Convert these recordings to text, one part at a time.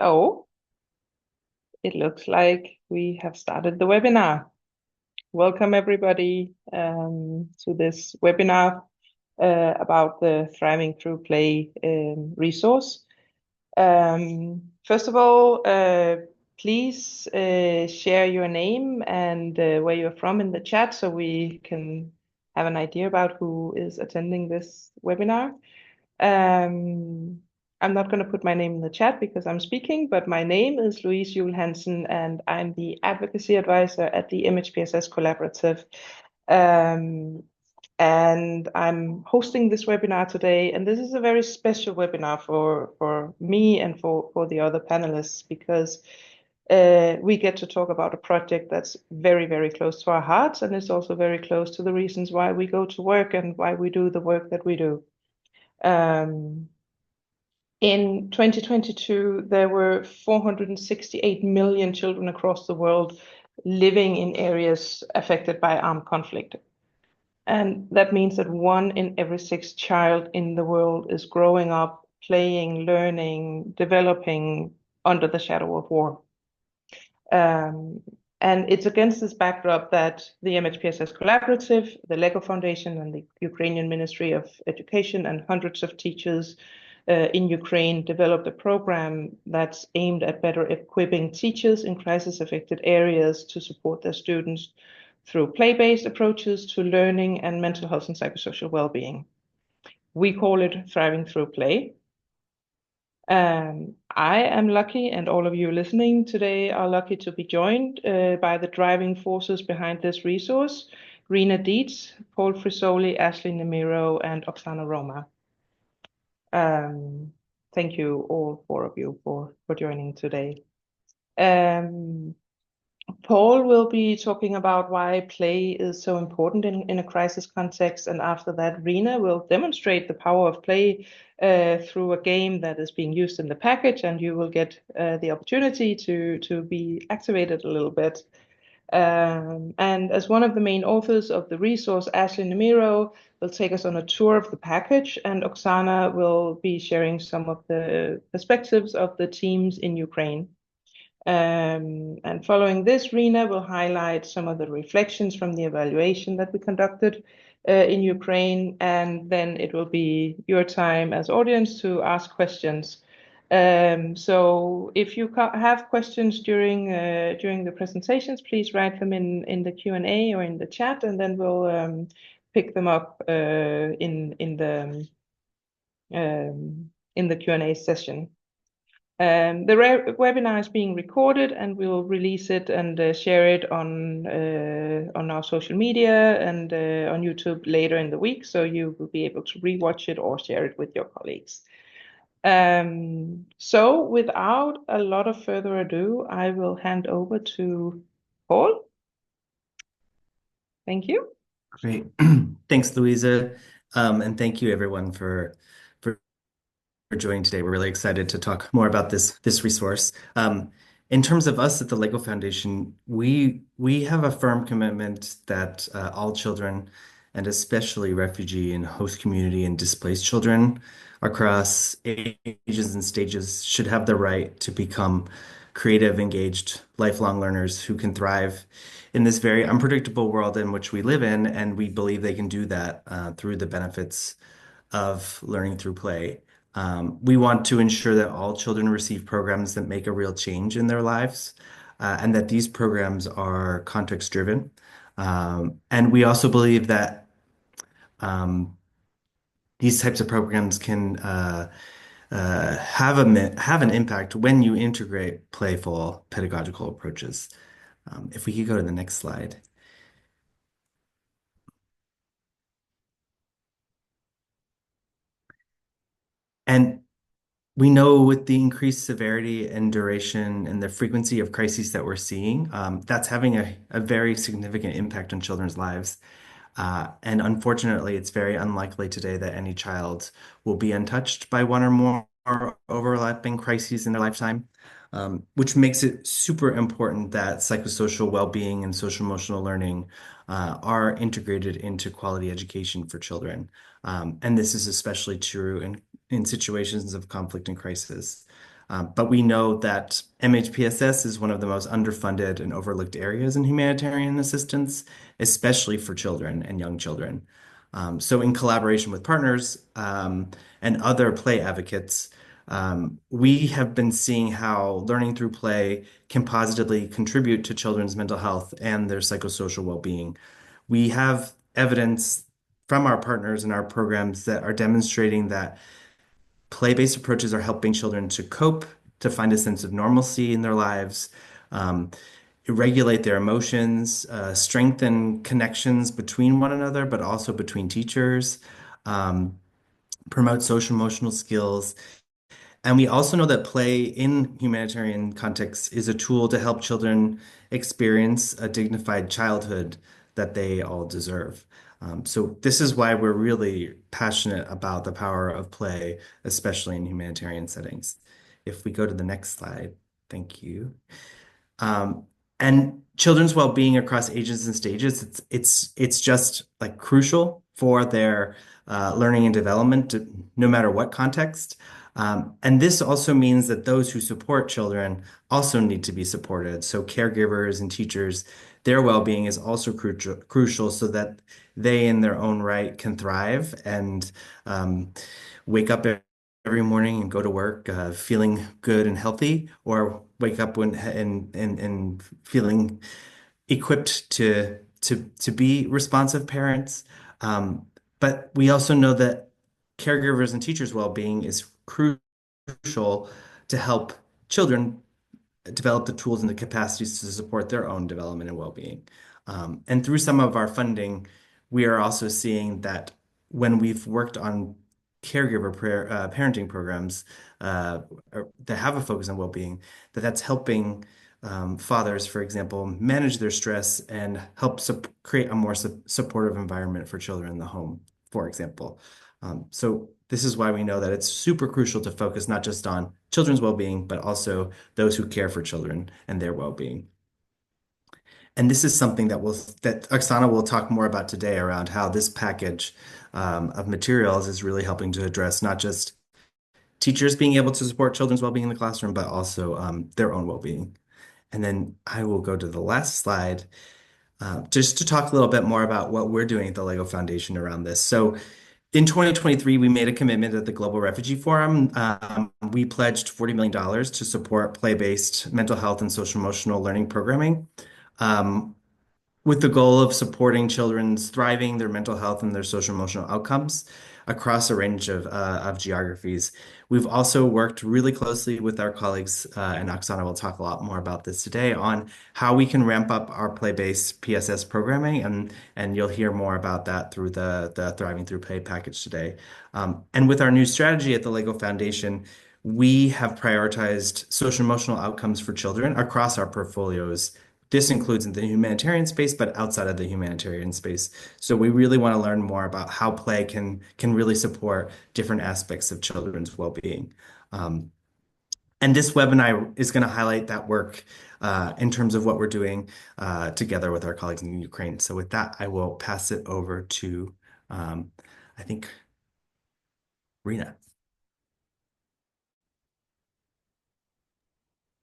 So it looks like we have started the webinar. Welcome everybody to this webinar about the Thriving Through Play resource. First of all, please share your name and where you're from in the chat so we can have an idea about who is attending this webinar. I'm not going to put my name in the chat because I'm speaking, but my name is Louise Juhl Hansen, and I'm the advocacy advisor at the MHPSS Collaborative. And I'm hosting this webinar today, and this is a very special webinar for me and for the other panelists because we get to talk about a project that's very, very close to our hearts, and it's also very close to the reasons why we go to work and why we do the work that we do. In 2022, there were 468 million children across the world living in areas affected by armed conflict. And that means that 1 in every 6 child in the world is growing up, playing, learning, developing under the shadow of war. And it's against this backdrop that the MHPSS Collaborative, the Lego Foundation, and the Ukrainian Ministry of Education and hundreds of teachers in Ukraine developed a program that's aimed at better equipping teachers in crisis-affected areas to support their students through play-based approaches to learning and mental health and psychosocial well-being. We call it Thriving Through Play. I am lucky, and all of you listening today are lucky to be joined by the driving forces behind this resource: Rena Deitz, Paul Frisoli, Ashley Nemiro, and Oksana Roma. Thank you, all 4 of you, for joining today. Paul will be talking about why play is so important in a crisis context, and after that, Rena will demonstrate the power of play through a game that is being used in the package, and you will get the opportunity to be activated a little bit. And as one of the main authors of the resource, Ashley Nemiro will take us on a tour of the package, and Oksana will be sharing some of the perspectives of the teams in Ukraine. And following this, Rena will highlight some of the reflections from the evaluation that we conducted in Ukraine, and then it will be your time as audience to ask questions. So if you have questions during the presentations, please write them in the Q&A or in the chat, and then we'll pick them up in the Q&A session. The webinar is being recorded, and we will release it and share it on our social media and on YouTube later in the week, so you will be able to rewatch it or share it with your colleagues. So without a lot of further ado, I will hand over to Paul. Thank you. Great. Thanks, Louisa. And thank you everyone for joining today. We're really excited to talk more about this resource. In terms of us at the Lego Foundation, we have a firm commitment that all children, and especially refugee and host community and displaced children across ages and stages, should have the right to become creative, engaged, lifelong learners who can thrive in this very unpredictable world in which we live in, and we believe they can do that through the benefits of learning through play. We want to ensure that all children receive programs that make a real change in their lives, and that these programs are context-driven. And we also believe that these types of programs can have an impact when you integrate playful pedagogical approaches. If we could go to the next slide. And we know with the increased severity and duration and the frequency of crises that we're seeing, that's having a very significant impact on children's lives. And unfortunately, it's very unlikely today that any child will be untouched by one or more overlapping crises in their lifetime, which makes it super important that psychosocial well-being and social emotional learning are integrated into quality education for children. And this is especially true in situations of conflict and crisis. But we know that MHPSS is one of the most underfunded and overlooked areas in humanitarian assistance, especially for children and young children. So, in collaboration with partners and other play advocates, we have been seeing how learning through play can positively contribute to children's mental health and their psychosocial well-being. We have evidence from our partners in our programs that are demonstrating that play-based approaches are helping children to cope, to find a sense of normalcy in their lives, um, regulate their emotions, strengthen connections between one another, but also between teachers, um, promote social emotional skills. And we also know that play in humanitarian contexts is a tool to help children experience a dignified childhood that they all deserve. So this is why we're really passionate about the power of play, especially in humanitarian settings. If we go to the next slide, thank you. Um, and children's well-being across ages and stages, it's just like crucial for their learning and development, no matter what context. And this also means that those who support children also need to be supported. So caregivers and teachers, their well-being is also crucial so that they in their own right can thrive and wake up every morning and go to work feeling good and healthy, or wake up and feeling equipped to be responsive parents. Um, but we also know that caregivers and teachers' well-being is crucial to help children develop the tools and the capacities to support their own development and well-being. And through some of our funding, we are also seeing that when we've worked on parenting programs that have a focus on well-being, that's helping fathers, for example, manage their stress and help create a more supportive environment for children in the home, for example. So this is why we know that it's super crucial to focus not just on children's well-being, but also those who care for children and their well-being. And this is something that Oksana will talk more about today around how this package of materials is really helping to address not just teachers being able to support children's well-being in the classroom, but also their own well-being. And then I will go to the last slide just to talk a little bit more about what we're doing at the Lego Foundation around this. So in 2023, we made a commitment at the Global Refugee Forum. We pledged $40 million to support play-based mental health and social emotional learning programming. Um, with the goal of supporting children's thriving, their mental health, and their social emotional outcomes across a range of geographies. We've also worked really closely with our colleagues, and Oksana will talk a lot more about this today, on how we can ramp up our play-based PSS programming, and you'll hear more about that through the Thriving Through Play package today. And with our new strategy at the Lego Foundation, we have prioritized social emotional outcomes for children across our portfolios. This includes in the humanitarian space, but outside of the humanitarian space. So we really want to learn more about how play can really support different aspects of children's well-being. Um, and this webinar is going to highlight that work in terms of what we're doing together with our colleagues in Ukraine. So with that, I will pass it over to, I think, Rena.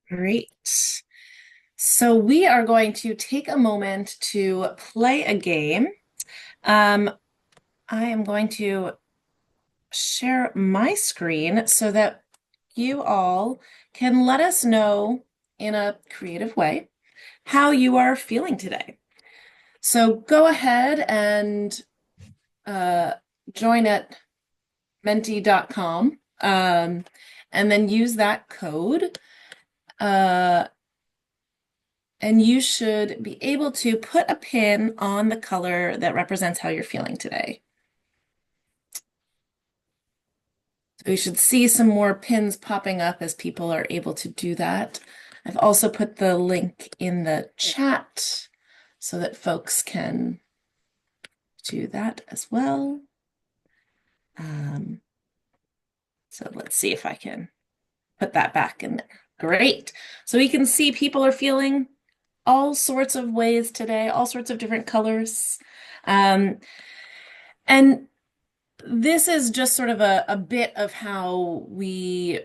Great. So we are going to take a moment to play a game. I am going to share my screen so that you all can let us know in a creative way how you are feeling today. So go ahead and join at menti.com and then use that code. And you should be able to put a pin on the color that represents how you're feeling today. So you should see some more pins popping up as people are able to do that. I've also put the link in the chat so that folks can do that as well. So let's see if I can put that back in there. Great. So we can see people are feeling all sorts of ways today, all sorts of different colors. And this is just sort of a bit of how we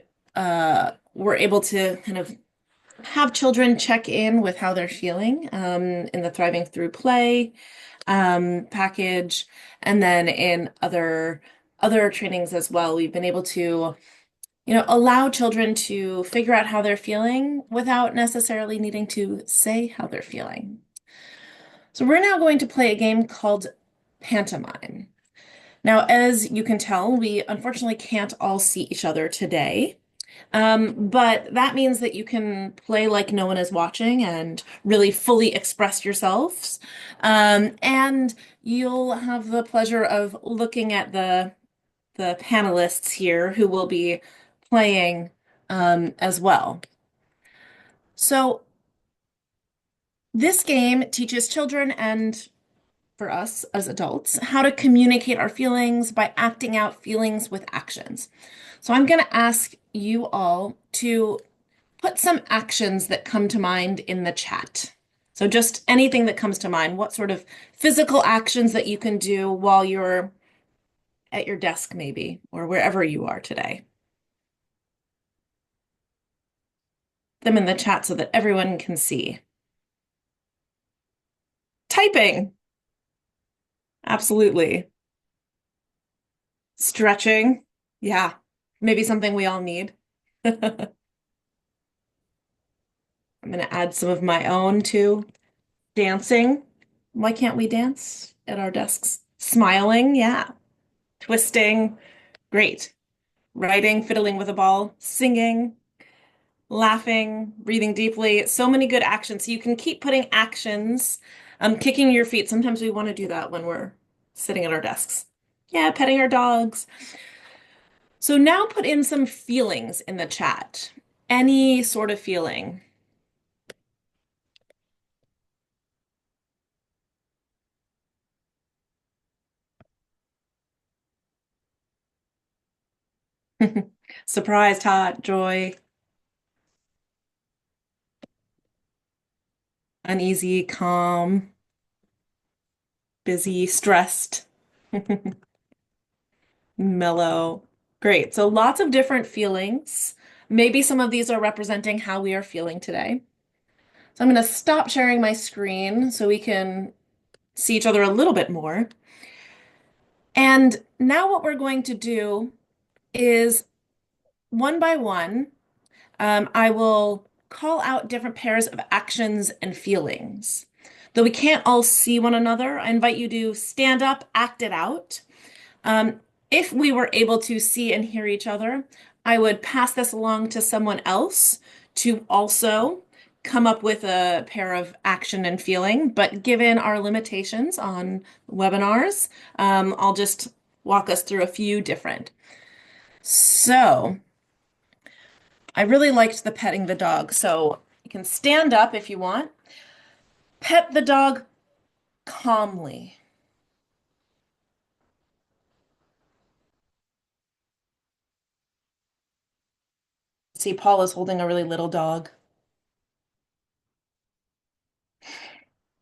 we're able to kind of have children check in with how they're feeling in the Thriving Through Play package, and then in other trainings as well. We've been able to, allow children to figure out how they're feeling without necessarily needing to say how they're feeling. So we're now going to play a game called Pantomime. Now, as you can tell, we unfortunately can't all see each other today. But that means that you can play like no one is watching and really fully express yourselves. And you'll have the pleasure of looking at the panelists here who will be playing as well. So this game teaches children and for us as adults how to communicate our feelings by acting out feelings with actions. So I'm going to ask you all to put some actions that come to mind in the chat. So just anything that comes to mind, what sort of physical actions that you can do while you're at your desk maybe, or wherever you are today. Them in the chat so that everyone can see. Typing. Absolutely. Stretching. Yeah, maybe something we all need. I'm going to add some of my own too. Dancing. Why can't we dance at our desks? Smiling. Yeah. Twisting. Great. Writing, fiddling with a ball, singing, laughing, breathing deeply. So many good actions. So you can keep putting actions, kicking your feet. Sometimes we want to do that when we're sitting at our desks. Yeah, petting our dogs. So now put in some feelings in the chat. Any sort of feeling. Surprised, hot, joy, uneasy, calm, busy, stressed, mellow. Great. So lots of different feelings. Maybe some of these are representing how we are feeling today. So I'm going to stop sharing my screen so we can see each other a little bit more. And now what we're going to do is one by one, I will call out different pairs of actions and feelings. Though we can't all see one another, I invite you to stand up, act it out. If we were able to see and hear each other, I would pass this along to someone else to also come up with a pair of action and feeling. But given our limitations on webinars, I'll just walk us through a few different. So I really liked the petting the dog. So you can stand up if you want. Pet the dog calmly. See, Paul is holding a really little dog.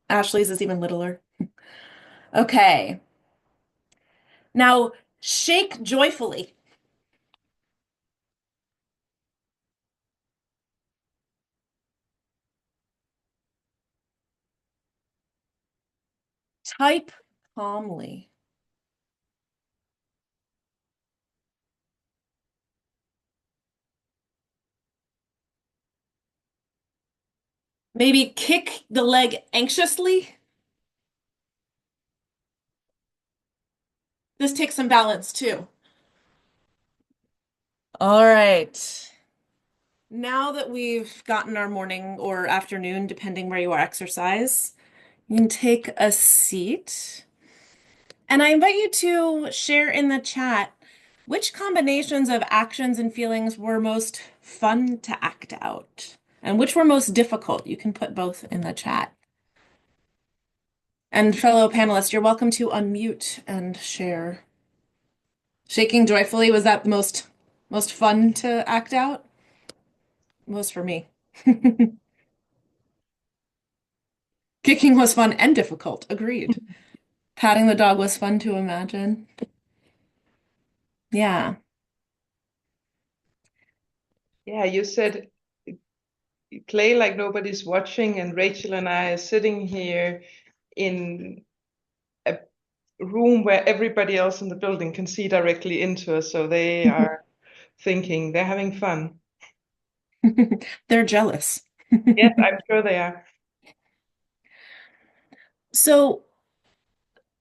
Ashley's is even littler. Okay. Now shake joyfully. Type calmly. Maybe kick the leg anxiously. This takes some balance too. All right. Now that we've gotten our morning or afternoon, depending where you are, exercise, you can take a seat. And I invite you to share in the chat which combinations of actions and feelings were most fun to act out and which were most difficult. You can put both in the chat. And fellow panelists, you're welcome to unmute and share. Shaking joyfully, was that the most fun to act out? Most for me. Kicking was fun and difficult, agreed. Patting the dog was fun to imagine. Yeah. Yeah, you said play like nobody's watching, and Rachel and I are sitting here in a room where everybody else in the building can see directly into us, so they are thinking they're having fun. They're jealous. Yes, I'm sure they are. So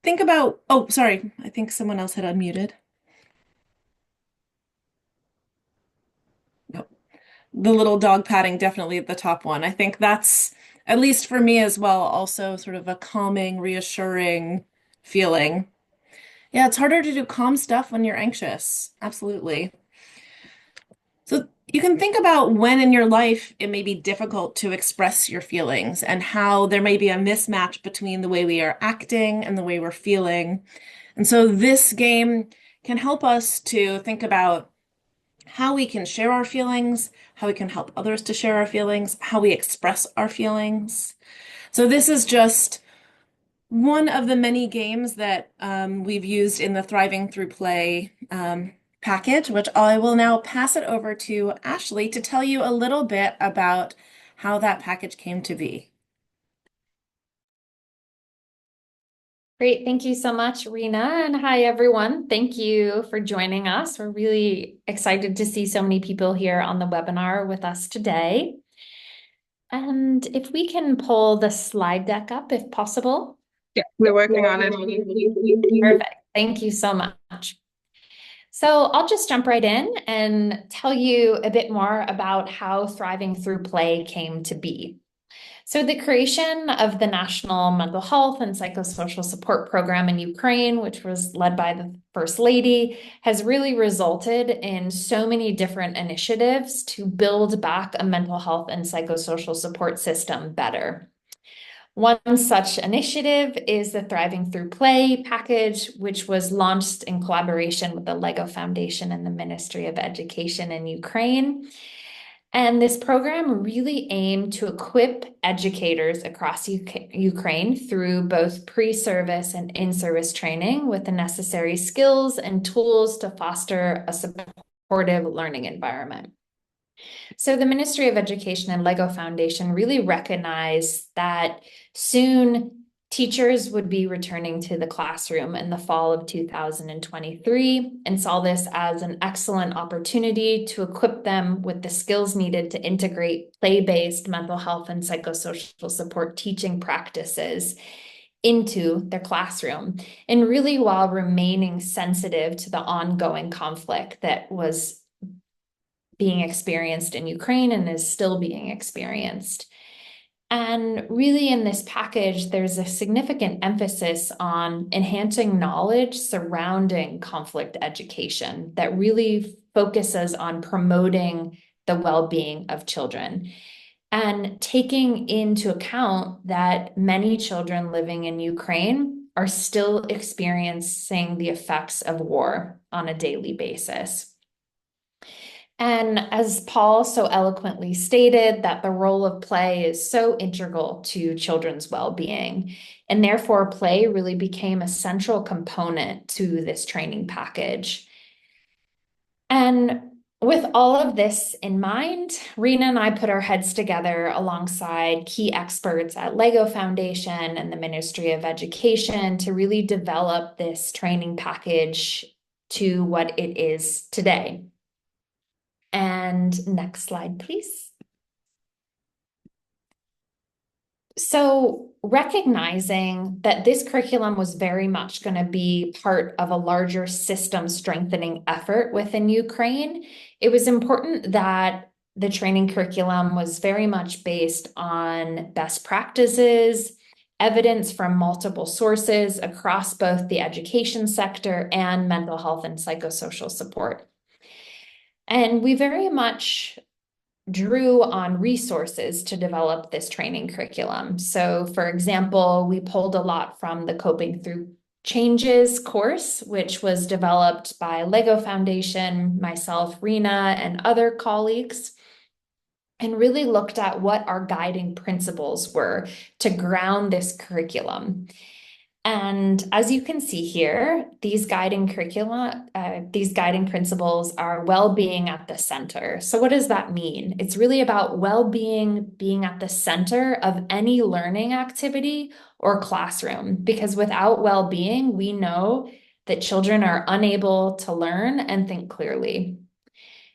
think about, oh, sorry, I think someone else had unmuted. No, the little dog patting, definitely the top one. I think that's, at least for me as well, also sort of a calming, reassuring feeling. Yeah, it's harder to do calm stuff when you're anxious. Absolutely. So you can think about when in your life it may be difficult to express your feelings and how there may be a mismatch between the way we are acting and the way we're feeling. And so this game can help us to think about how we can share our feelings, how we can help others to share our feelings, how we express our feelings. So this is just one of the many games that we've used in the Thriving Through Play package, which I will now pass it over to Ashley to tell you a little bit about how that package came to be. Great. Thank you so much, Rena. And hi, everyone. Thank you for joining us. We're really excited to see so many people here on the webinar with us today. And if we can pull the slide deck up, if possible. Yeah, we're working on it. Perfect. Thank you so much. So I'll just jump right in and tell you a bit more about how Thriving Through Play came to be. So the creation of the National Mental Health and Psychosocial Support Program in Ukraine, which was led by the First Lady, has really resulted in so many different initiatives to build back a mental health and psychosocial support system better. One such initiative is the Thriving Through Play package, which was launched in collaboration with the Lego Foundation and the Ministry of Education in Ukraine. And this program really aimed to equip educators across Ukraine through both pre-service and in-service training with the necessary skills and tools to foster a supportive learning environment. So the Ministry of Education and Lego Foundation really recognized that soon teachers would be returning to the classroom in the fall of 2023 and saw this as an excellent opportunity to equip them with the skills needed to integrate play-based mental health and psychosocial support teaching practices into their classroom, and really while remaining sensitive to the ongoing conflict that was being experienced in Ukraine and is still being experienced. And really in this package, there's a significant emphasis on enhancing knowledge surrounding conflict education that really focuses on promoting the well-being of children and taking into account that many children living in Ukraine are still experiencing the effects of war on a daily basis. And as Paul so eloquently stated, that the role of play is so integral to children's well-being, and therefore play really became a central component to this training package. And with all of this in mind, Rena and I put our heads together alongside key experts at Lego Foundation and the Ministry of Education to really develop this training package to what it is today. And next slide, please. So recognizing that this curriculum was very much going to be part of a larger system strengthening effort within Ukraine, it was important that the training curriculum was very much based on best practices, evidence from multiple sources across both the education sector and mental health and psychosocial support. And we very much drew on resources to develop this training curriculum. So for example, we pulled a lot from the Coping Through Changes course, which was developed by Lego Foundation, myself, Rena, and other colleagues, and really looked at what our guiding principles were to ground this curriculum. And as you can see here, these guiding principles are well-being at the center. So what does that mean? It's really about well-being being at the center of any learning activity or classroom, because without well-being, we know that children are unable to learn and think clearly.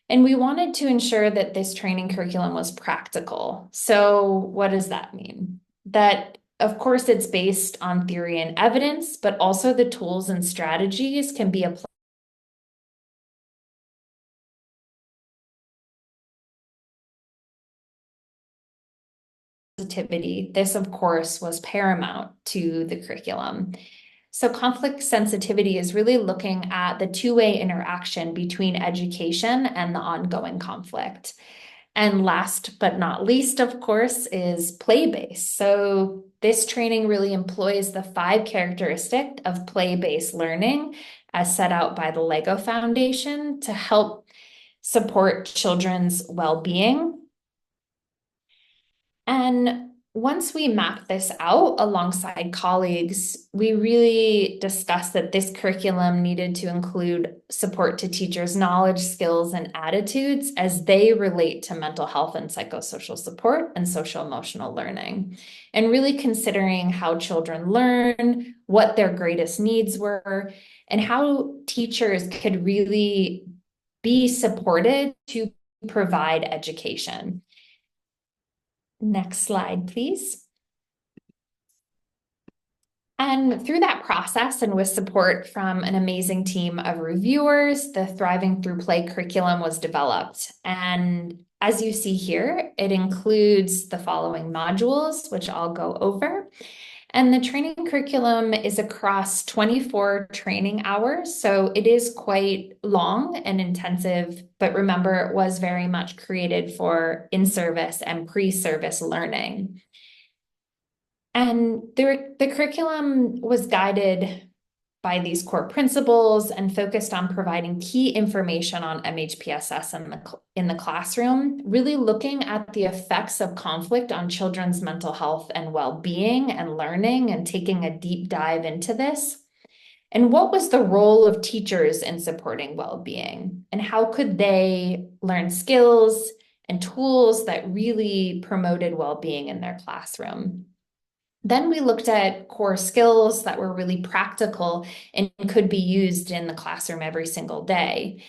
And we wanted to ensure that this training curriculum was practical. So what does that mean? That, of course, it's based on theory and evidence, but also the tools and strategies can be applied. This, of course, was paramount to the curriculum. So conflict sensitivity is really looking at the two-way interaction between education and the ongoing conflict. And last but not least, of course, is play-based. So this training really employs the 5 characteristics of play-based learning as set out by the LEGO Foundation to help support children's well-being. And once we mapped this out alongside colleagues, we really discussed that this curriculum needed to include support to teachers' knowledge, skills, and attitudes as they relate to mental health and psychosocial support and social emotional learning. And really considering how children learn, what their greatest needs were, and how teachers could really be supported to provide education. Next slide, please. And through that process and with support from an amazing team of reviewers, the Thriving Through Play curriculum was developed. And as you see here, it includes the following modules, which I'll go over. And the training curriculum is across 24 training hours. So it is quite long and intensive, but remember, it was very much created for in-service and pre-service learning. And the curriculum was guided by these core principles and focused on providing key information on MHPSS in the classroom, really looking at the effects of conflict on children's mental health and well-being and learning, and taking a deep dive into this. And what was the role of teachers in supporting well-being? And how could they learn skills and tools that really promoted well-being in their classroom? Then we looked at core skills that were really practical and could be used in the classroom every single day.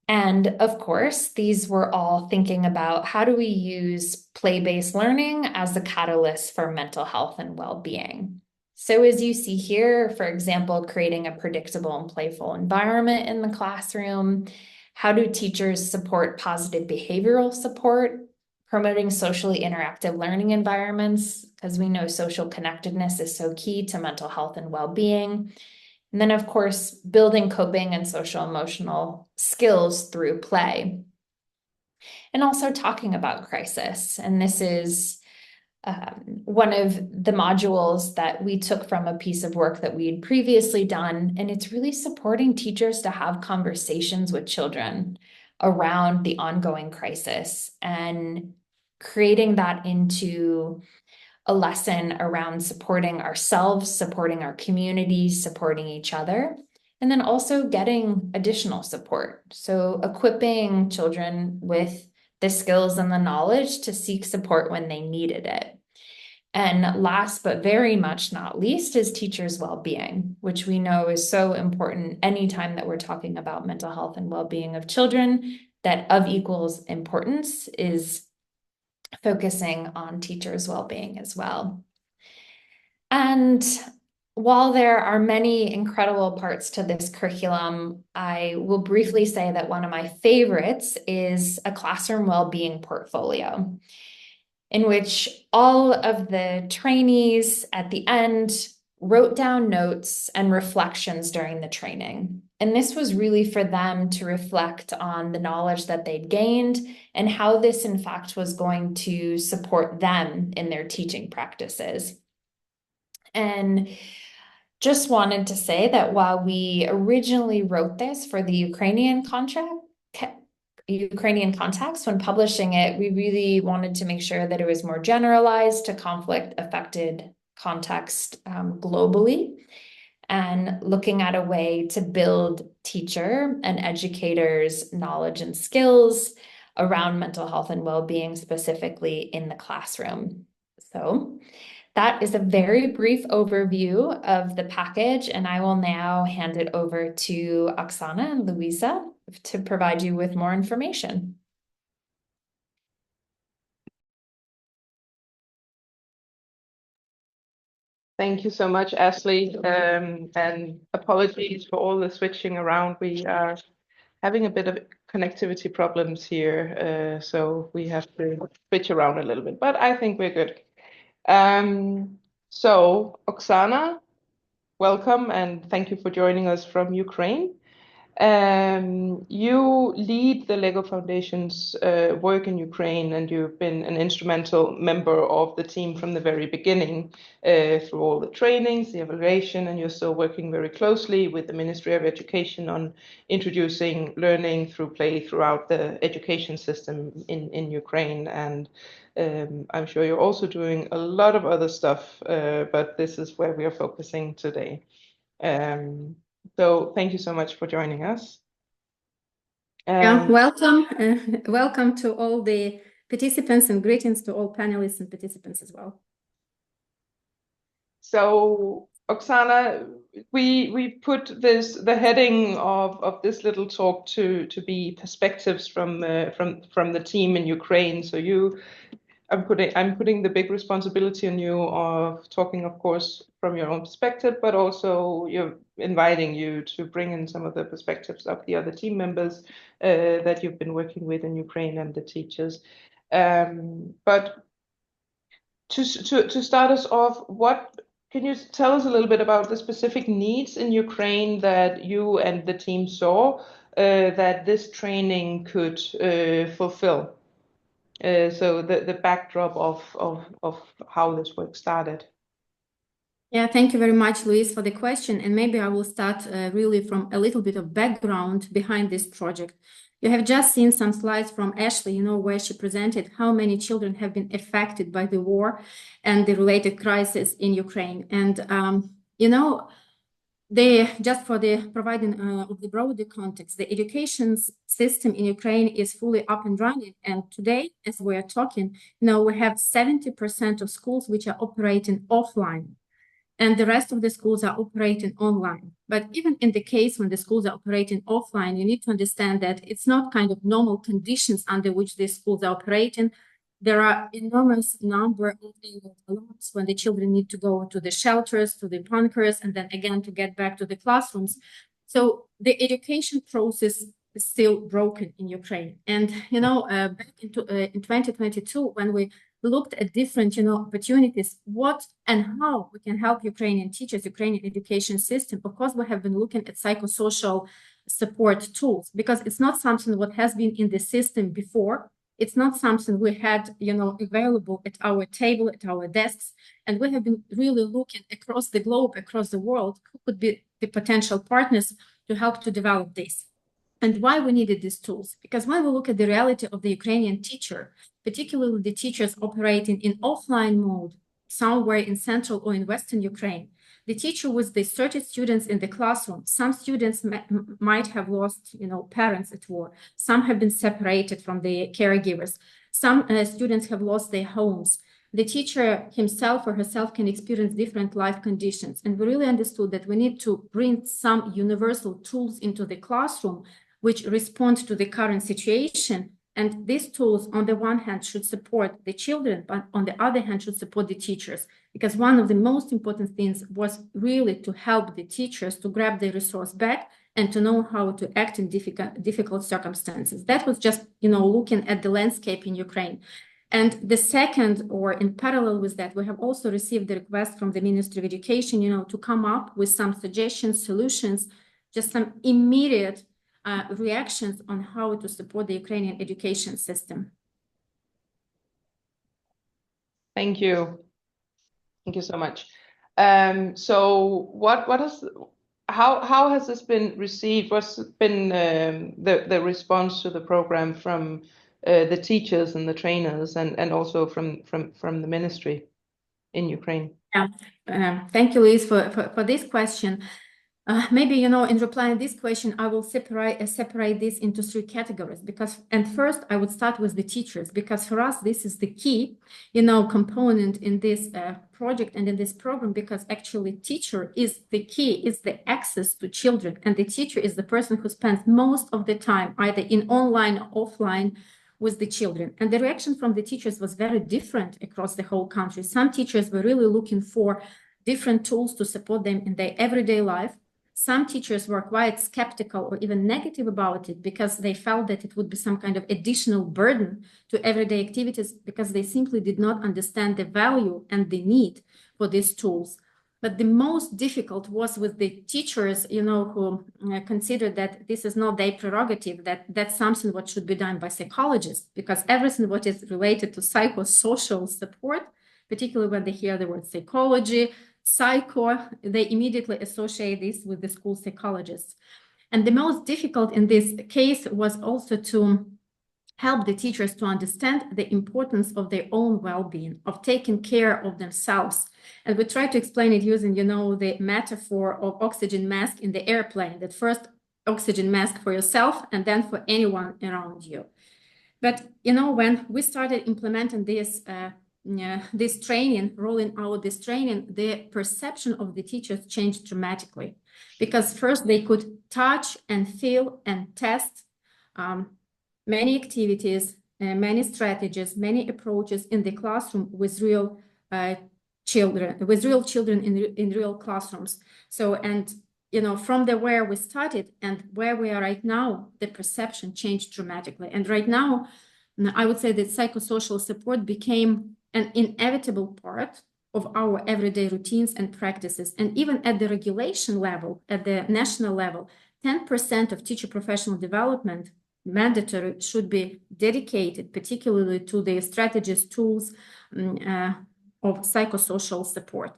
And of course, these were all thinking about how do we use play-based learning as the catalyst for mental health and well-being. So as you see here, for example, creating a predictable and playful environment in the classroom. How do teachers support positive behavioral support? Promoting socially interactive learning environments, because we know social connectedness is so key to mental health and well-being. And then, of course, building coping and social emotional skills through play. And also talking about crisis. And this is one of the modules that we took from a piece of work that we had previously done. And it's really supporting teachers to have conversations with children around the ongoing crisis and creating that into a lesson around supporting ourselves, supporting our communities, supporting each other, and then also getting additional support. So equipping children with the skills and the knowledge to seek support when they needed it. And last but very much not least is teachers' well-being, which we know is so important anytime that we're talking about mental health and well-being of children, that of equal importance is focusing on teachers' well-being as well. And while there are many incredible parts to this curriculum, I will briefly say that one of my favorites is a classroom well-being portfolio, in which all of the trainees at the end wrote down notes and reflections during the training. And this was really for them to reflect on the knowledge that they'd gained and how this, in fact, was going to support them in their teaching practices. And just wanted to say that while we originally wrote this for the Ukrainian context, when publishing it, we really wanted to make sure that it was more generalized to conflict-affected context globally, and looking at a way to build teacher and educators' knowledge and skills around mental health and well-being, specifically in the classroom. So that is a very brief overview of the package, and I will now hand it over to Oksana and Louisa to provide you with more information. Thank you so much, Ashley, and apologies for all the switching around. We are having a bit of connectivity problems here, so we have to switch around a little bit, but I think we're good. So, Oksana, welcome, and thank you for joining us from Ukraine. You lead the Lego Foundation's work in Ukraine, and you've been an instrumental member of the team from the very beginning through all the trainings, the evaluation, and you're still working very closely with the Ministry of Education on introducing learning through play throughout the education system in Ukraine. And I'm sure you're also doing a lot of other stuff, but this is where we are focusing today. So thank you so much for joining us. Yeah, welcome. Welcome to all the participants, and greetings to all panelists and participants as well. So, Oksana, we put the heading of this little talk to be perspectives from the team in Ukraine. So I'm putting the big responsibility on you of talking, of course, from your own perspective, but also you're inviting you to bring in some of the perspectives of the other team members that you've been working with in Ukraine and the teachers. But to start us off, can you tell us a little bit about the specific needs in Ukraine that you and the team saw that this training could fulfill? So the backdrop of how this work started. Yeah, thank you very much, Louise, for the question. And maybe I will start really from a little bit of background behind this project. You have just seen some slides from Ashley, where she presented how many children have been affected by the war and the related crisis in Ukraine. And, just for the providing of the broader context, the education system in Ukraine is fully up and running. And today, as we are talking, we have 70% of schools which are operating offline, and the rest of the schools are operating online. But even in the case when the schools are operating offline, you need to understand that it's not kind of normal conditions under which these schools are operating. There are enormous number of alarms when the children need to go to the shelters, to the bunkers, and then again to get back to the classrooms. So the education process is still broken in Ukraine. And, back in 2022, when we looked at different, opportunities, what and how we can help Ukrainian teachers, Ukrainian education system. Of course, we have been looking at psychosocial support tools, because it's not something what has been in the system before. It's not something we had, available at our table, at our desks. And we have been really looking across the globe, across the world, who could be the potential partners to help to develop this. And why we needed these tools? Because when we look at the reality of the Ukrainian teacher, particularly the teachers operating in offline mode, somewhere in central or in Western Ukraine, the teacher with the 30 students in the classroom, some students might have lost, parents at war. Some have been separated from the caregivers. Some students have lost their homes. The teacher himself or herself can experience different life conditions. And we really understood that we need to bring some universal tools into the classroom which respond to the current situation. And these tools, on the one hand, should support the children, but on the other hand, should support the teachers. Because one of the most important things was really to help the teachers to grab the resource back and to know how to act in difficult circumstances. That was just, looking at the landscape in Ukraine. And the second, or in parallel with that, we have also received the request from the Ministry of Education, to come up with some suggestions, solutions, just some immediate reactions on how to support the Ukrainian education system. Thank you. Thank you so much. So how has this been received? What's been the response to the program from the teachers and the trainers and also from the ministry in Ukraine? Yeah. Thank you, Liz, for this question. Maybe, in replying to this question, I will separate this into three categories and first I would start with the teachers, because for us, this is the key, component in this project and in this program, because actually teacher is the key, is the access to children. And the teacher is the person who spends most of the time either in online or offline with the children. And the reaction from the teachers was very different across the whole country. Some teachers were really looking for different tools to support them in their everyday life. Some teachers were quite skeptical or even negative about it because they felt that it would be some kind of additional burden to everyday activities, because they simply did not understand the value and the need for these tools. But the most difficult was with the teachers, who considered that this is not their prerogative, that that's something what should be done by psychologists, because everything what is related to psychosocial support, particularly when they hear the word psychology, psycho, they immediately associate this with the school psychologists. And the most difficult in this case was also to help the teachers to understand the importance of their own well-being, of taking care of themselves. And we try to explain it using, the metaphor of oxygen mask in the airplane, that first oxygen mask for yourself and then for anyone around you. But, when we started implementing this training, rolling out this training, the perception of the teachers changed dramatically, because first they could touch and feel and test many activities, many strategies, many approaches in the classroom with real children in real classrooms. So, and from where we started and where we are right now, the perception changed dramatically. And right now, I would say that psychosocial support became an inevitable part of our everyday routines and practices. And even at the regulation level, at the national level, 10% of teacher professional development mandatory should be dedicated particularly to the strategies, tools of psychosocial support.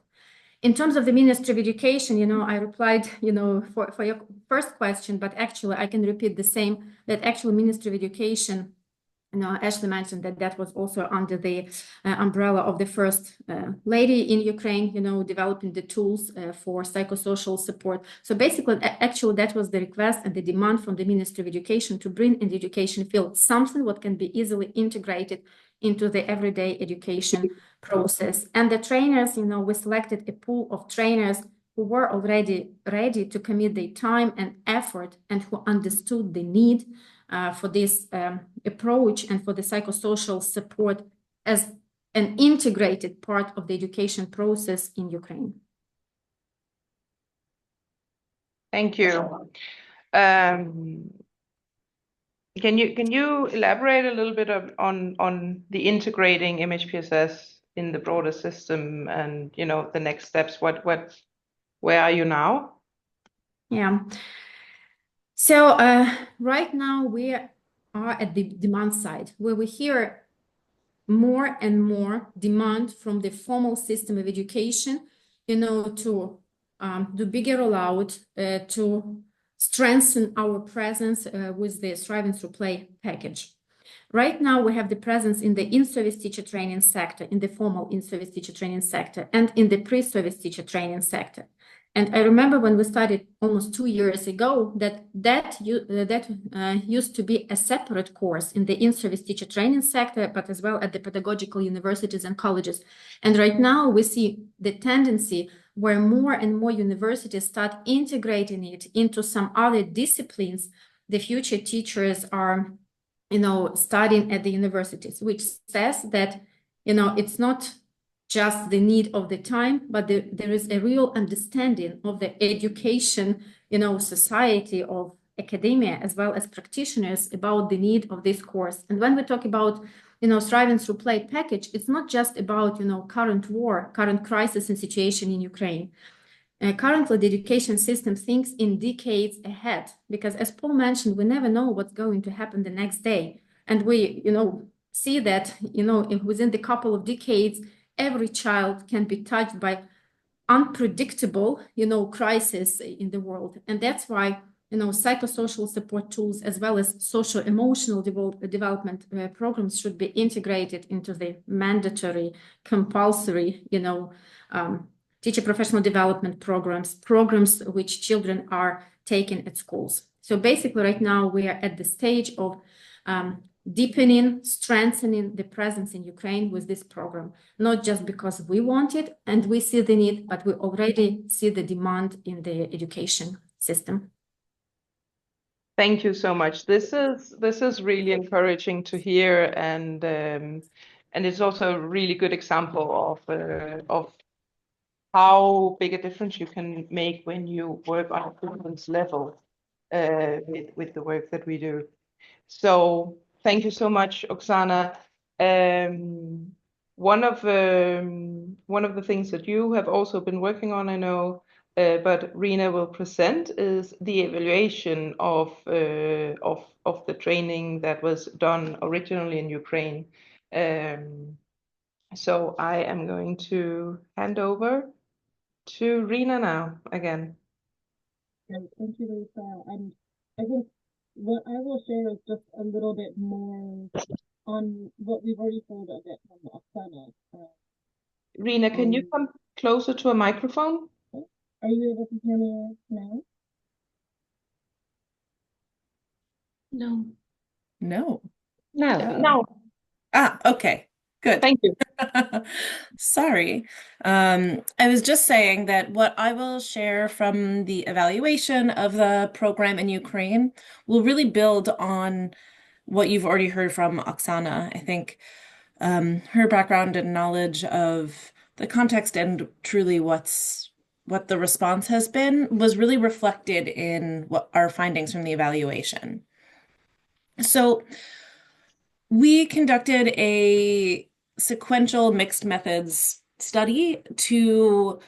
In terms of the Ministry of Education, I replied, for your first question, but actually I can repeat the same, that actually Ministry of Education, Ashley mentioned that was also under the umbrella of the first lady in Ukraine, developing the tools for psychosocial support. So basically, actually, that was the request and the demand from the Ministry of Education to bring in the education field something what can be easily integrated into the everyday education process. And the trainers, we selected a pool of trainers who were already ready to commit their time and effort and who understood the need for this approach and for the psychosocial support as an integrated part of the education process in Ukraine. Thank you. Can you elaborate a little bit on the integrating MHPSS in the broader system and the next steps? Where are you now? Yeah. So right now we are at the demand side, where we hear more and more demand from the formal system of education, to do bigger rollout, to strengthen our presence with the Thriving Through Play package. Right now, we have the presence in the in-service teacher training sector, in the formal in-service teacher training sector, and in the pre-service teacher training sector. And I remember when we started almost 2 years ago that used to be a separate course in the in-service teacher training sector, but as well at the pedagogical universities and colleges. And right now we see the tendency where more and more universities start integrating it into some other disciplines. The future teachers are, studying at the universities, which says that, it's not just the need of the time, but there is a real understanding of the education, society, of academia, as well as practitioners about the need of this course. And when we talk about, Thriving Through Play package, it's not just about, current war, current crisis and situation in Ukraine. Currently, the education system thinks in decades ahead, because as Paul mentioned, we never know what's going to happen the next day. And we, see that, within the couple of decades, every child can be touched by unpredictable, crisis in the world. And that's why psychosocial support tools as well as social emotional development programs should be integrated into the mandatory, compulsory, teacher professional development programs which children are taking at schools. So basically right now we are at the stage of deepening, strengthening the presence in Ukraine with this program, not just because we want it and we see the need, but we already see the demand in the education system. Thank you so much. This is really encouraging to hear, and it's also a really good example of how big a difference you can make when you work on a different level with the work that we do. So thank you so much, Oksana. One of the things that you have also been working on, I know, but Rena will present, is the evaluation of the training that was done originally in Ukraine. So I am going to hand over to Rena now again. Great. Thank you, Lisa. And I think what I will share is just a little bit more on what we've already heard a bit from Oksana. Rena, can you come closer to a microphone? Are you able to hear me now? No. No. Okay, good. Thank you. Sorry. I was just saying that what I will share from the evaluation of the program in Ukraine will really build on what you've already heard from Oksana. I think her background and knowledge of the context and truly what the response has been was really reflected in what our findings from the evaluation. So we conducted a sequential mixed methods study to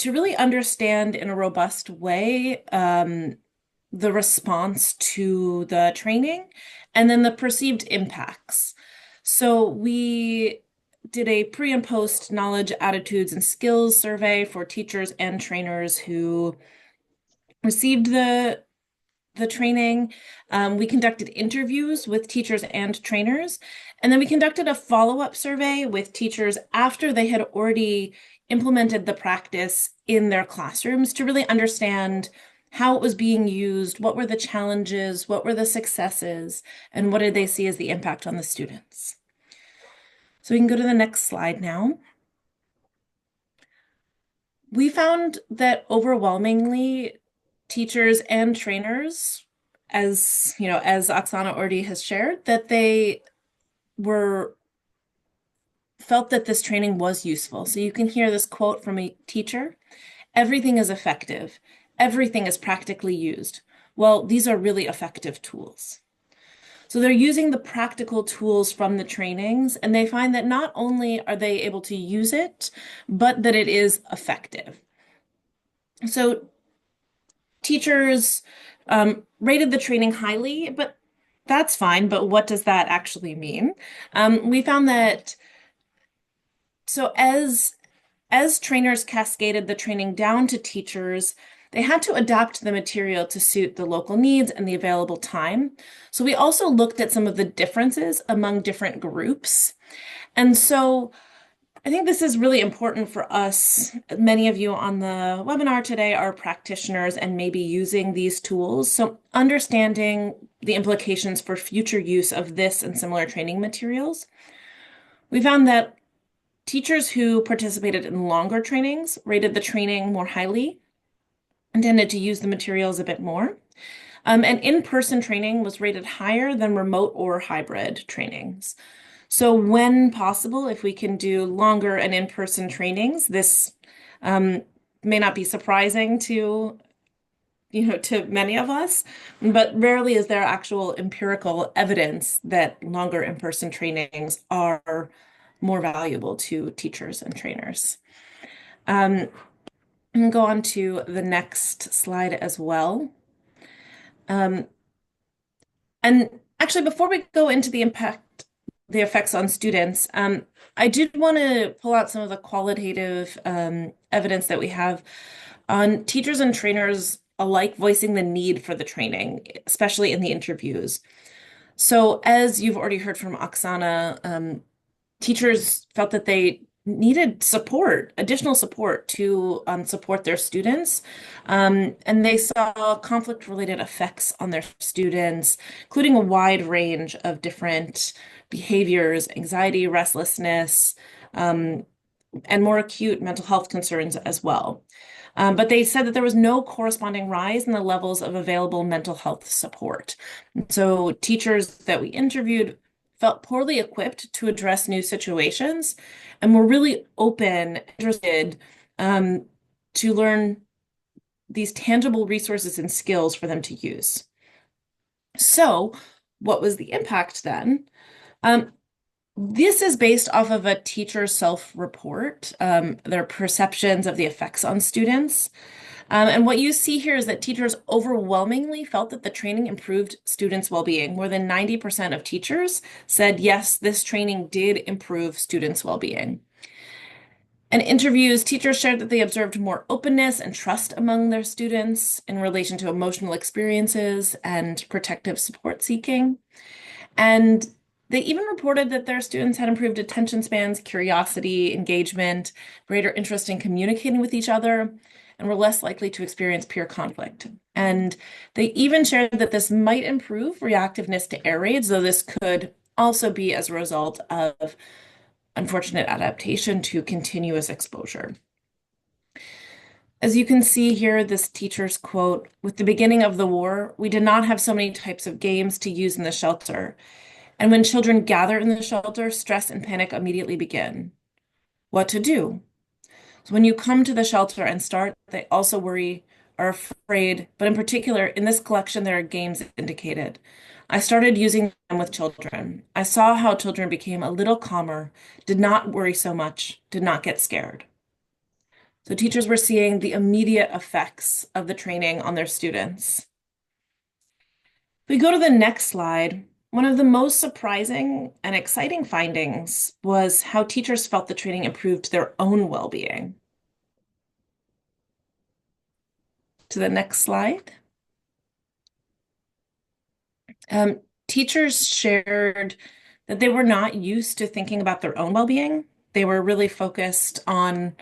really understand in a robust way the response to the training and then the perceived impacts. So we did a pre and post knowledge, attitudes, and skills survey for teachers and trainers who received the training. We conducted interviews with teachers and trainers, and then we conducted a follow-up survey with teachers after they had already implemented the practice in their classrooms to really understand how it was being used, what were the challenges, what were the successes, and what did they see as the impact on the students. So we can go to the next slide now. We found that overwhelmingly teachers and trainers, as Oksana already has shared, that they felt that this training was useful. So you can hear this quote from a teacher: "Everything is effective. Everything is practically used." Well, these are really effective tools. So they're using the practical tools from the trainings, and they find that not only are they able to use it, but that it is effective. So teachers rated the training highly, but that's fine. But what does that actually mean? We found that as trainers cascaded the training down to teachers, they had to adapt the material to suit the local needs and the available time. So we also looked at some of the differences among different groups. And so I think this is really important for us. Many of you on the webinar today are practitioners and maybe using these tools. So understanding the implications for future use of this and similar training materials. We found that teachers who participated in longer trainings rated the training more highly and tended to use the materials a bit more. And in-person training was rated higher than remote or hybrid trainings. So when possible, if we can do longer and in-person trainings, this may not be surprising to many of us, but rarely is there actual empirical evidence that longer in-person trainings are more valuable to teachers and trainers. And go on to the next slide as well. And actually, before we go into the effects on students, I did want to pull out some of the qualitative evidence that we have on teachers and trainers alike voicing the need for the training, especially in the interviews. So as you've already heard from Oksana, teachers felt that they needed support, additional support to support their students. And they saw conflict-related effects on their students, including a wide range of different behaviors, anxiety, restlessness, and more acute mental health concerns as well. But they said that there was no corresponding rise in the levels of available mental health support. So teachers that we interviewed felt poorly equipped to address new situations and were really open, interested to learn these tangible resources and skills for them to use. So what was the impact then? This is based off of a teacher self-report, their perceptions of the effects on students. And what you see here is that teachers overwhelmingly felt that the training improved students' well-being. More than 90% of teachers said, yes, this training did improve students' well-being. In interviews, teachers shared that they observed more openness and trust among their students in relation to emotional experiences and protective support seeking. And they even reported that their students had improved attention spans, curiosity, engagement, greater interest in communicating with each other, and were less likely to experience peer conflict. And they even shared that this might improve reactiveness to air raids, though this could also be as a result of unfortunate adaptation to continuous exposure. As you can see here, this teacher's quote, "With the beginning of the war, we did not have so many types of games to use in the shelter. And when children gather in the shelter, stress and panic immediately begin. What to do? So when you come to the shelter and start, they also worry, are afraid, but in particular, in this collection, there are games indicated. I started using them with children. I saw how children became a little calmer, did not worry so much, did not get scared." So teachers were seeing the immediate effects of the training on their students. If we go to the next slide, one of the most surprising and exciting findings was how teachers felt the training improved their own well-being. To the next slide. Teachers shared that they were not used to thinking about their own well-being. They were really focused on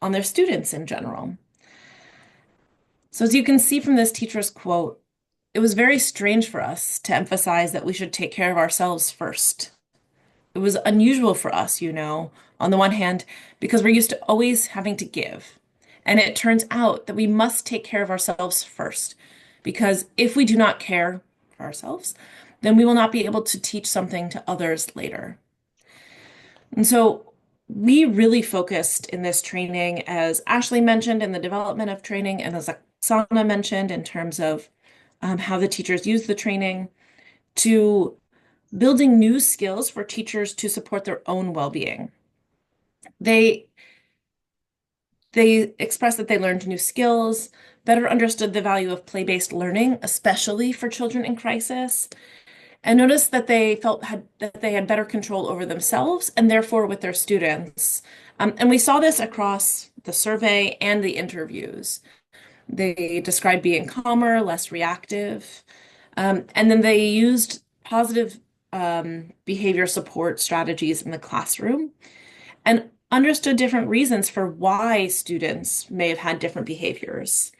their students in general. So as you can see from this teacher's quote, it was very strange for us to emphasize that we should take care of ourselves first. It was unusual for us, on the one hand, because we're used to always having to give. And it turns out that we must take care of ourselves first, because if we do not care for ourselves, then we will not be able to teach something to others later. And so we really focused in this training, as Ashley mentioned, in the development of training, and as Oksana mentioned, in terms of how the teachers use the training, to building new skills for teachers to support their own well-being. They expressed that they learned new skills, better understood the value of play-based learning, especially for children in crisis, and noticed that they felt that they had better control over themselves and therefore with their students. And we saw this across the survey and the interviews. They described being calmer, less reactive, and then they used positive behavior support strategies in the classroom and understood different reasons for why students may have had different behaviors.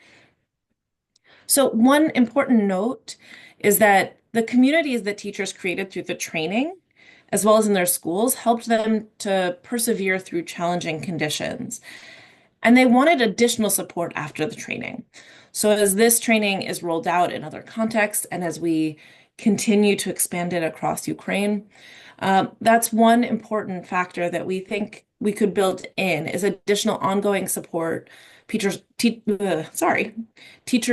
So one important note is that the communities that teachers created through the training, as well as in their schools, helped them to persevere through challenging conditions. And they wanted additional support after the training. So as this training is rolled out in other contexts, and as we continue to expand it across Ukraine, that's one important factor that we think we could build in is additional ongoing support, teacher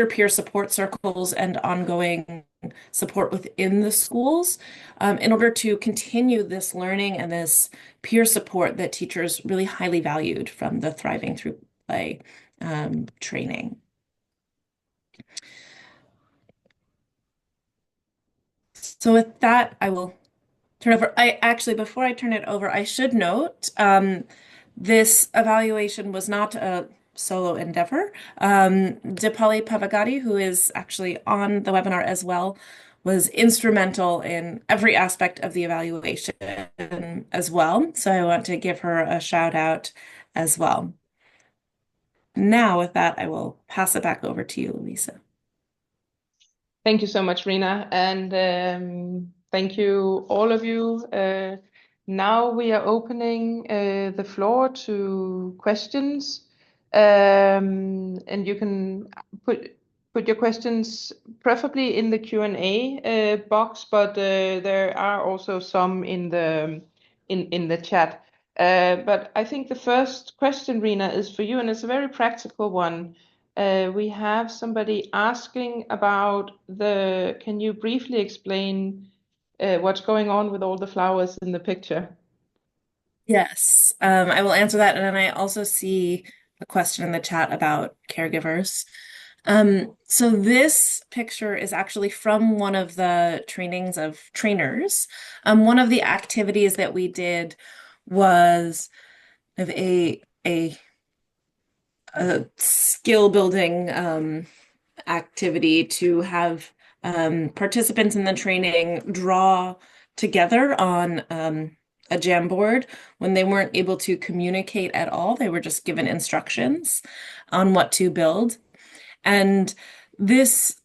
peer support circles and ongoing support within the schools in order to continue this learning and this peer support that teachers really highly valued from the Thriving Through Play training. So with that, I will turn over. Before I turn it over, I should note this evaluation was not a solo endeavor. Dipali Pavagadi, who is actually on the webinar as well, was instrumental in every aspect of the evaluation as well. So I want to give her a shout out as well. Now, with that, I will pass it back over to you, Lisa. Thank you so much, Rena, and thank you, all of you. Now we are opening the floor to questions, and you can put your questions preferably in the Q&A box, but there are also some in the chat. But I think the first question, Rena, is for you, and it's a very practical one. We have somebody asking about can you briefly explain what's going on with all the flowers in the picture? Yes, I will answer that. And then I also see a question in the chat about caregivers. So this picture is actually from one of the trainings of trainers. One of the activities that we did was of a skill building activity to have participants in the training draw together on a Jamboard. When they weren't able to communicate at all, they were just given instructions on what to build. And this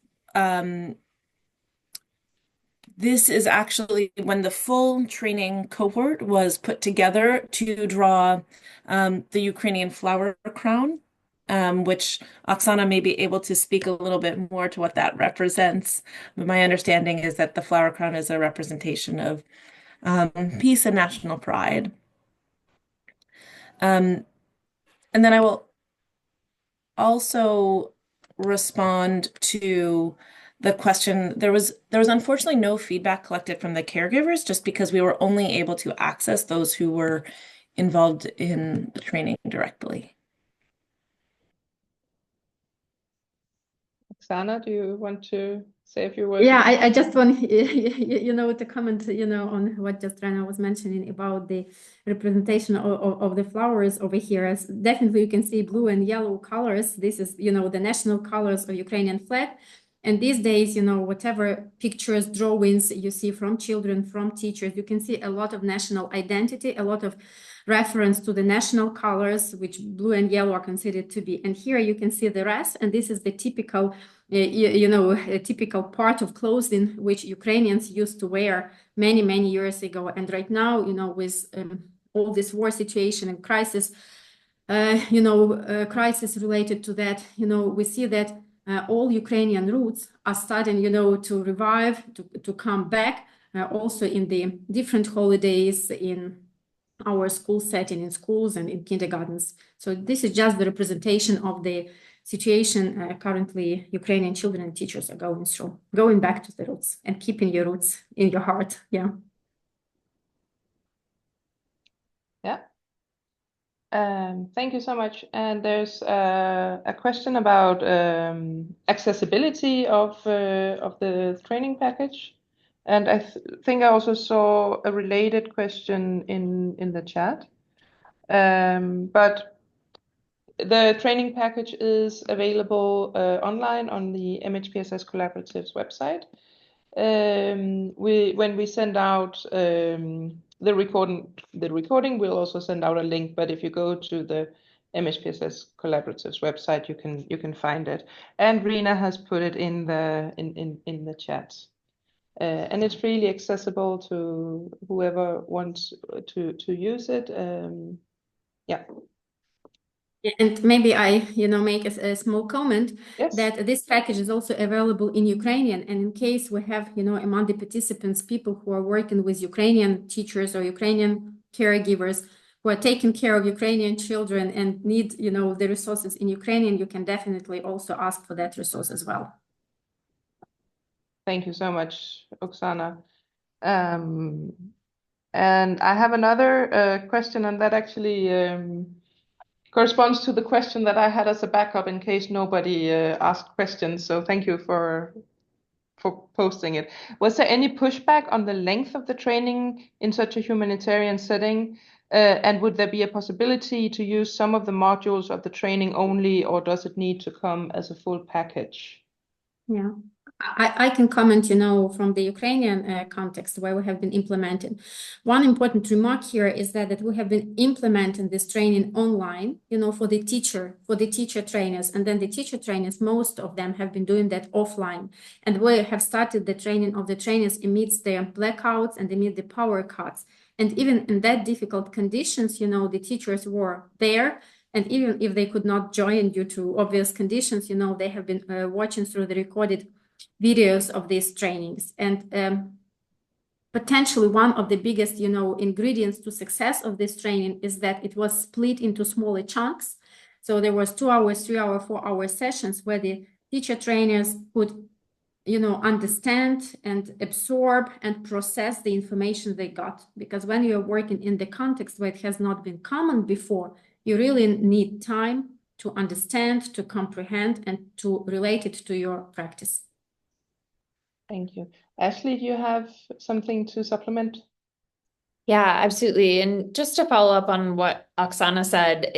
is actually when the full training cohort was put together to draw the Ukrainian flower crown, which Oksana may be able to speak a little bit more to what that represents. But my understanding is that the flower crown is a representation of peace and national pride. And then I will also respond to the question. There was unfortunately no feedback collected from the caregivers just because we were only able to access those who were involved in the training directly. Oksana, do you want to say a few words? Yeah, I just want to comment on what just Rena was mentioning about the representation of the flowers over here. As definitely you can see blue and yellow colors. This is the national colors of Ukrainian flag. And these days, whatever pictures, drawings you see from children, from teachers, you can see a lot of national identity, a lot of reference to the national colors, which blue and yellow are considered to be. And here you can see the rest, and this is the typical, a typical part of clothing which Ukrainians used to wear many, many years ago. And right now, with all this war situation and crisis, crisis related to that, we see that all Ukrainian roots are starting, to revive, to come back, also in the different holidays, in our school setting, in schools and in kindergartens. So this is just the representation of the situation currently Ukrainian children and teachers are going through, going back to the roots and keeping your roots in your heart. Yeah. Yeah. Thank you so much. And there's a question about accessibility of the training package. And I think I also saw a related question in the chat. But the training package is available online on the MHPSS Collaborative's website. When we send out the recording, we'll also send out a link. But if you go to the MHPSS Collaborative's website, you can find it. And Rena has put it in the chat. And it's freely accessible to whoever wants to use it. Yeah. And maybe I, make a small comment. Yes. That this package is also available in Ukrainian. And in case we have, among the participants, people who are working with Ukrainian teachers or Ukrainian caregivers who are taking care of Ukrainian children and need, the resources in Ukrainian, you can definitely also ask for that resource as well. Thank you so much, Oksana. And I have another question, and that actually corresponds to the question that I had as a backup in case nobody asked questions. So thank you for posting it. Was there any pushback on the length of the training in such a humanitarian setting? And would there be a possibility to use some of the modules of the training only, or does it need to come as a full package? Yeah, I can comment, from the Ukrainian context where we have been implementing. One important remark here is that we have been implementing this training online, for the teacher trainers, and then the teacher trainers, most of them have been doing that offline. And we have started the training of the trainers amidst their blackouts and amid the power cuts. And even in that difficult conditions, the teachers were there. And even if they could not join due to obvious conditions, they have been watching through the recorded videos of these trainings. And potentially one of the biggest, ingredients to success of this training is that it was split into smaller chunks. So there was 2 hours, 3 hour, 4 hour sessions where the teacher trainers could, understand and absorb and process the information they got. Because when you're working in the context where it has not been common before, you really need time to understand, to comprehend, and to relate it to your practice. Thank you. Ashley, do you have something to supplement? Yeah, absolutely. And just to follow up on what Oksana said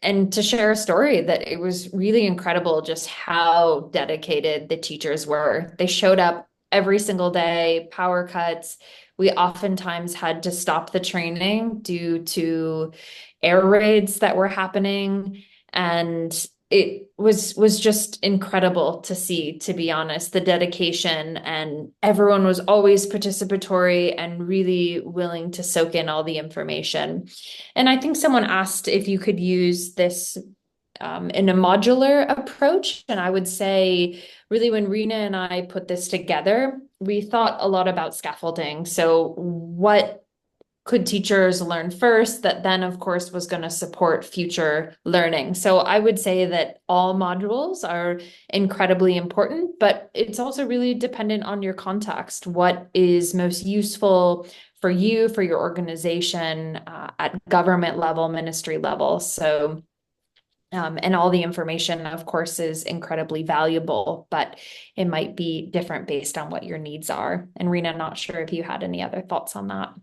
and to share a story that it was really incredible just how dedicated the teachers were. They showed up every single day, power cuts. We oftentimes had to stop the training due to air raids that were happening. And it was just incredible to see, to be honest, the dedication, and everyone was always participatory and really willing to soak in all the information. And I think someone asked if you could use this in a modular approach. And I would say, really, when Rena and I put this together, we thought a lot about scaffolding. So what could teachers learn first that then, of course, was going to support future learning? So I would say that all modules are incredibly important, but it's also really dependent on your context. What is most useful for you, for your organization, at government level, ministry level? So and all the information, of course, is incredibly valuable, but it might be different based on what your needs are. And Rena, not sure if you had any other thoughts on that.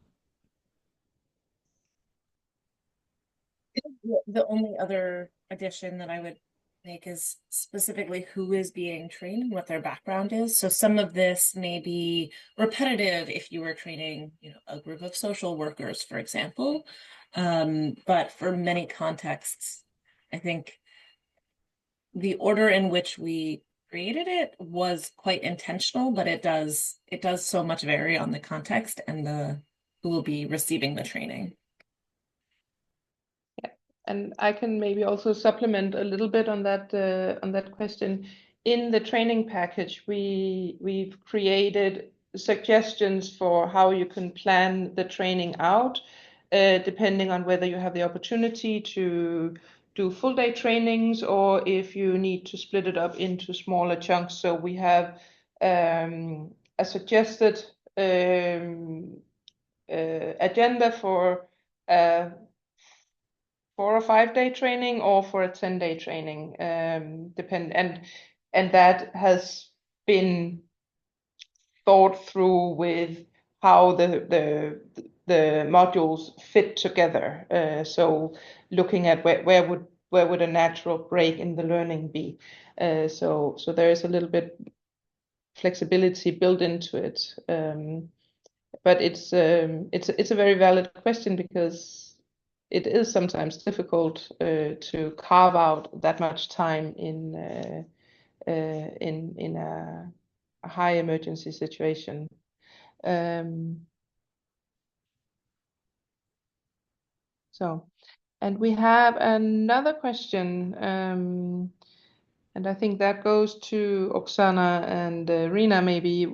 The only other addition that I would make is specifically who is being trained and what their background is. So some of this may be repetitive if you were training, a group of social workers, for example. But for many contexts, I think the order in which we created it was quite intentional, but it does so much vary on the context and who will be receiving the training. And I can maybe also supplement a little bit on that question. In the training package, we've created suggestions for how you can plan the training out, depending on whether you have the opportunity to do full day trainings or if you need to split it up into smaller chunks. So we have a suggested agenda for 4 or 5 day training or for a 10-day training, and that has been thought through with how the modules fit together. So looking at where would a natural break in the learning be. So there is a little bit flexibility built into it. But it's a very valid question, because it is sometimes difficult to carve out that much time in a high emergency situation. And we have another question, and I think that goes to Oksana and Rena maybe.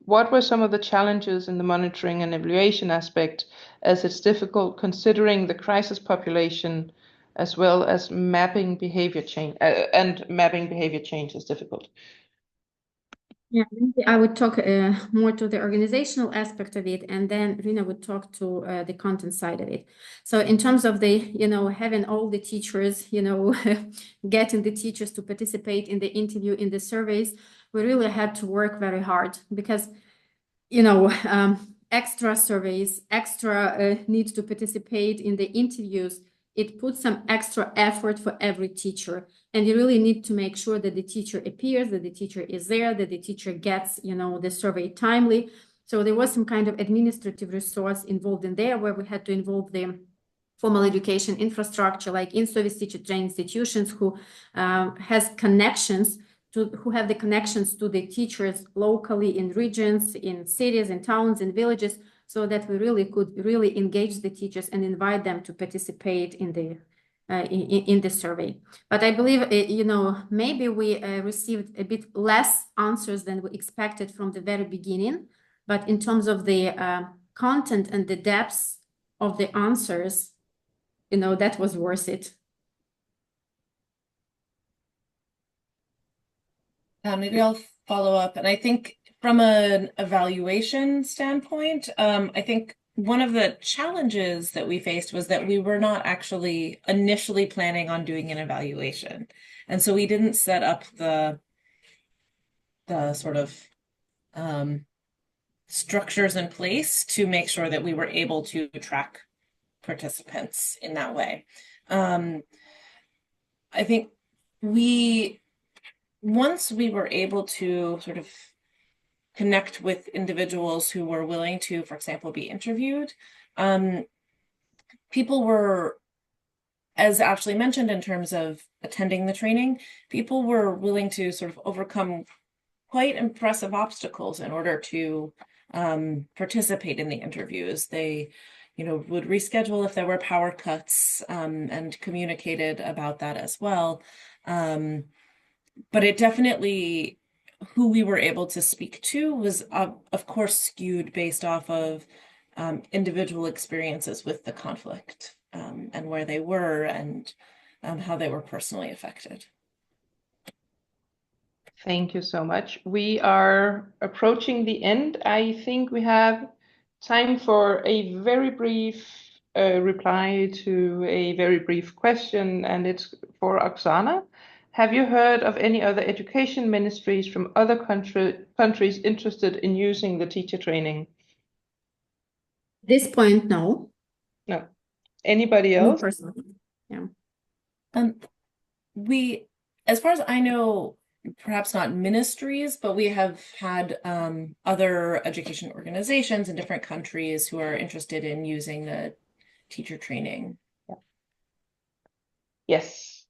What were some of the challenges in the monitoring and evaluation aspect, as it's difficult considering the crisis population, as well as mapping behavior change, and mapping behavior change is difficult? Yeah, I would talk more to the organizational aspect of it, and then Rena would talk to the content side of it. So in terms of the, having all the teachers, getting the teachers to participate in the interview, in the surveys, we really had to work very hard, because, extra surveys, extra need to participate in the interviews. It puts some extra effort for every teacher. And you really need to make sure that the teacher appears, that the teacher is there, that the teacher gets, the survey timely. So there was some kind of administrative resource involved in there where we had to involve the formal education infrastructure, like in-service teacher training institutions who have the connections to the teachers locally in regions, in cities, in towns, in villages, so that we really could engage the teachers and invite them to participate in the survey. But I believe, maybe we received a bit less answers than we expected from the very beginning. But in terms of the content and the depths of the answers, that was worth it. Maybe I'll follow up. And I think from an evaluation standpoint, I think one of the challenges that we faced was that we were not actually initially planning on doing an evaluation. And so we didn't set up the sort of structures in place to make sure that we were able to track participants in that way. I think once we were able to sort of connect with individuals who were willing to, for example, be interviewed, people were, as Ashley mentioned, in terms of attending the training, people were willing to sort of overcome quite impressive obstacles in order to participate in the interviews. They, would reschedule if there were power cuts, and communicated about that as well. But it definitely, who we were able to speak to was, of course, skewed based off of individual experiences with the conflict, and where they were and how they were personally affected. Thank you so much. We are approaching the end. I think we have time for a very brief reply to a very brief question, and it's for Oksana. Have you heard of any other education ministries from other countries interested in using the teacher training? At this point, no. No. Anybody else? Me personally, yeah. We, as far as I know, perhaps not ministries, but we have had other education organizations in different countries who are interested in using the teacher training. Yeah. Yes.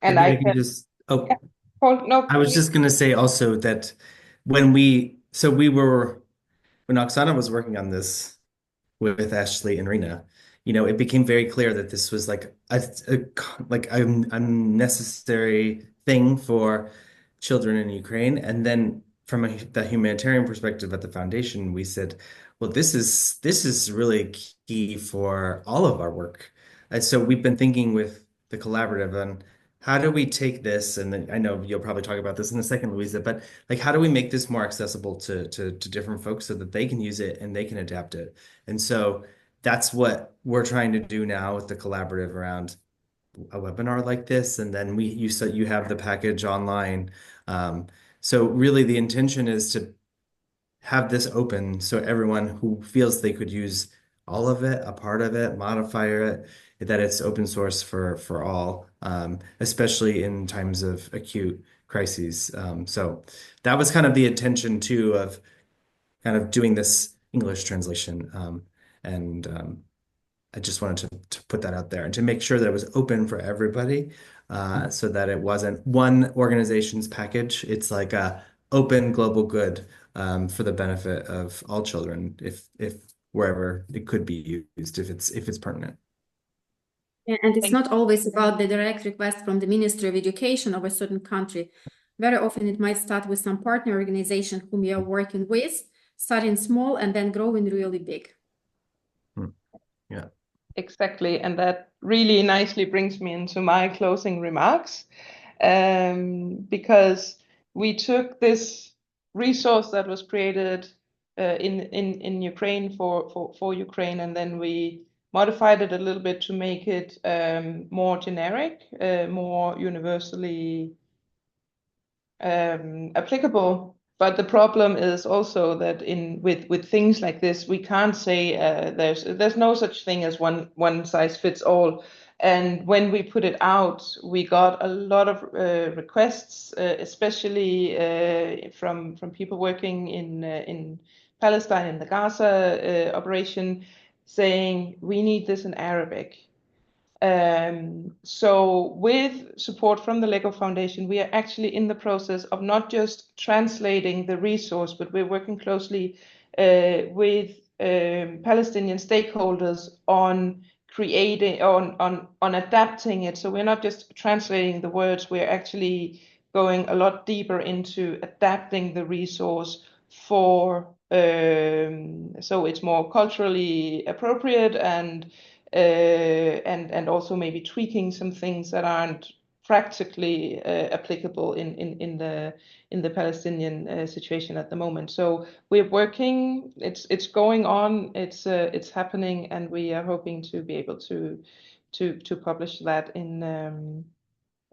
And Maybe I can just, yeah. Oh, no, I was just going to say also that when Oksana was working on this with Ashley and Rena, it became very clear that this was like a unnecessary thing for children in Ukraine. And then from the humanitarian perspective at the foundation, we said, well, this is really key for all of our work. And so we've been thinking with the collaborative on how do we take this, and then I know you'll probably talk about this in a second, Louisa, but like how do we make this more accessible to different folks so that they can use it and they can adapt it? And so that's what we're trying to do now with the collaborative around a webinar like this, and then you have the package online. So really the intention is to have this open so everyone who feels they could use all of it, a part of it, modify it, that it's open source for all, especially in times of acute crises. So that was kind of the intention too of kind of doing this English translation. And I just wanted to put that out there and to make sure that it was open for everybody, so that it wasn't one organization's package. It's like a open global good, for the benefit of all children, if wherever it could be used, if it's pertinent. And it's not always about the direct request from the Ministry of Education of a certain country. Very often it might start with some partner organization whom you are working with, starting small and then growing really big. Yeah. Exactly. And that really nicely brings me into my closing remarks, because we took this resource that was created in Ukraine for Ukraine, and then we modified it a little bit to make it more generic, more universally applicable But the problem is also that with things like this, we can't say there's no such thing as one size fits all. And when we put it out, we got a lot of requests, especially from people working in Palestine, in the Gaza operation, saying we need this in Arabic. So with support from the Lego Foundation, we are actually in the process of not just translating the resource, but we're working closely with Palestinian stakeholders on creating, on adapting it. So we're not just translating the words, we're actually going a lot deeper into adapting the resource for so it's more culturally appropriate and also maybe tweaking some things that aren't practically applicable in the Palestinian situation at the moment. So we're working. It's going on. It's happening, and we are hoping to be able to publish that in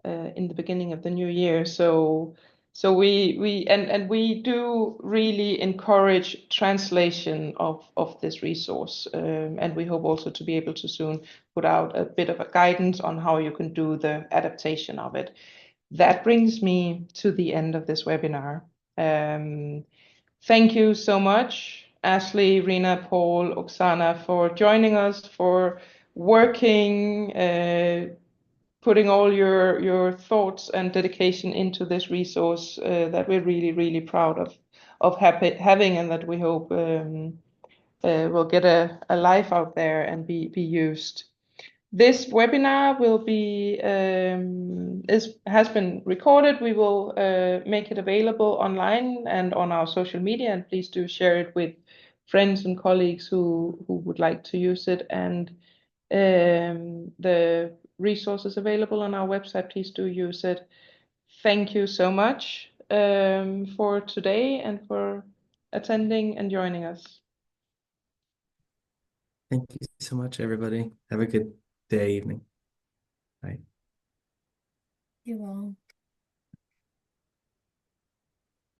the beginning of the new year. So we do really encourage translation of this resource, and we hope also to be able to soon put out a bit of a guidance on how you can do the adaptation of it. That brings me to the end of this webinar. Thank you so much, Ashley, Rena, Paul, Oksana, for joining us, for working, putting all your thoughts and dedication into this resource that we're really proud of having, and that we hope will get a life out there and be used. This webinar will be has been recorded. We will make it available online and on our social media, and please do share it with friends and colleagues who would like to use it. And the resources available on our website, please do use it. Thank you so much for today and for attending and joining us. Thank you so much, everybody. Have a good day, evening. Bye. You all.